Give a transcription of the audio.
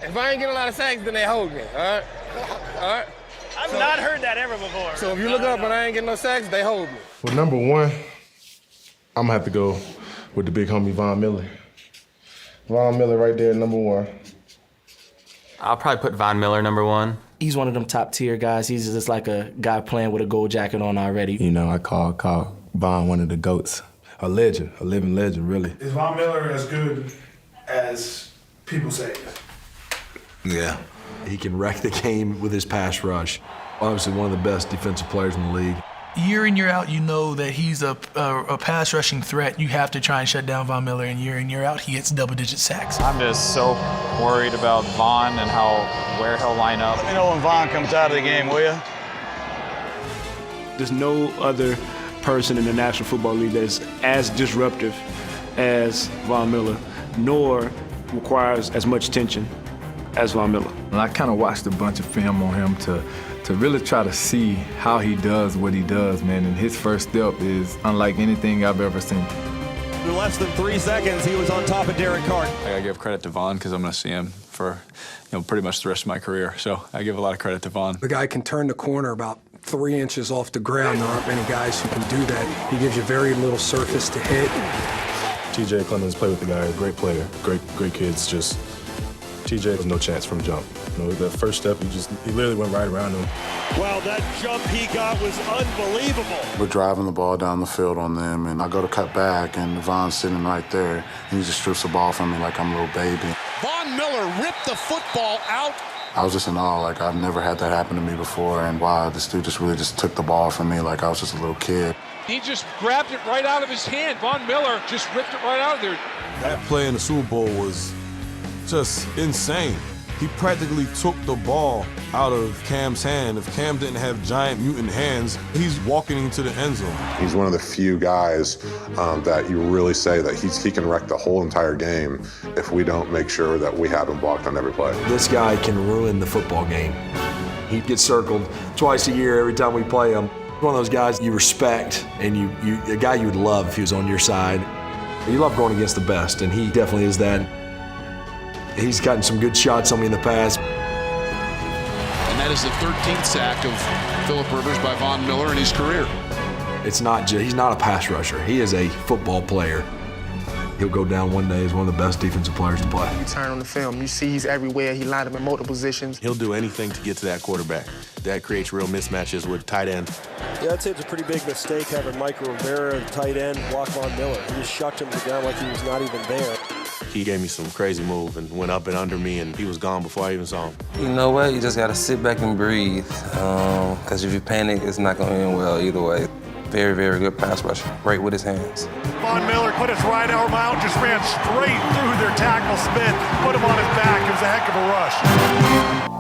If I ain't getting a lot of sacks, then they hold me, all right? All right? I've not heard that ever before. So if you look up and I ain't getting no sacks, they hold me. Well, number one, I'm gonna have to go with the big homie Von Miller. Von Miller right there, number one. I'll probably put Von Miller number one. He's one of them top tier guys. He's just like a guy playing with a gold jacket on already. You know, I call Von one of the GOATs. A legend, a living legend, really. Is Von Miller as good as people say? Yeah. He can wreck the game with his pass rush. Obviously one of the best defensive players in the league. Year in, year out, you know that he's a pass rushing threat. You have to try and shut down Von Miller, and year in, year out, he gets double-digit sacks. I'm just so worried about Von and where he'll line up. Let me know when Von comes out of the game, will you? There's no other person in the National Football League that's as disruptive as Von Miller, nor requires as much attention as Von Miller. And I kind of watched a bunch of film on him to really try to see how he does what he does, man. And his first step is unlike anything I've ever seen. In less than 3 seconds, he was on top of Derek Carr. I gotta give credit to Von because I'm gonna see him for pretty much the rest of my career. So I give a lot of credit to Von. The guy can turn the corner about 3 inches off the ground. There aren't many guys who can do that. He gives you very little surface to hit. TJ Clemens played with the guy, great player, great kids. Just TJ has no chance from jump. You know, that first step, he literally went right around him. Wow, that jump he got was unbelievable. We're driving the ball down the field on them, and I go to cut back, and Von's sitting right there, and he just strips the ball from me like I'm a little baby. Von Miller ripped the football out. I was just in awe, like I've never had that happen to me before, and wow, this dude just really just took the ball from me like I was just a little kid. He just grabbed it right out of his hand. Von Miller just ripped it right out of there. That play in the Super Bowl was just insane. He practically took the ball out of Cam's hand. If Cam didn't have giant mutant hands, he's walking into the end zone. He's one of the few guys that you really say that he can wreck the whole entire game if we don't make sure that we have him blocked on every play. This guy can ruin the football game. He gets circled twice a year every time we play him. One of those guys you respect and a guy you would love if he was on your side. You love going against the best, and he definitely is that. He's gotten some good shots on me in the past. And that is the 13th sack of Phillip Rivers by Von Miller in his career. He's not a pass rusher. He is a football player. He'll go down one day as one of the best defensive players to play. You turn on the film, you see he's everywhere. He lined up in multiple positions. He'll do anything to get to that quarterback. That creates real mismatches with tight end. Yeah, I'd say it's a pretty big mistake having Mike Rivera, the tight end, block Von Miller. He just shucked him to the ground like he was not even there. He gave me some crazy move and went up and under me, and he was gone before I even saw him. You know what? You just got to sit back and breathe, because if you panic, it's not going to end well either way. Very, very good pass rusher, right with his hands. Von Miller put his right arm out, just ran straight through their tackle Smith, put him on his back. It was a heck of a rush.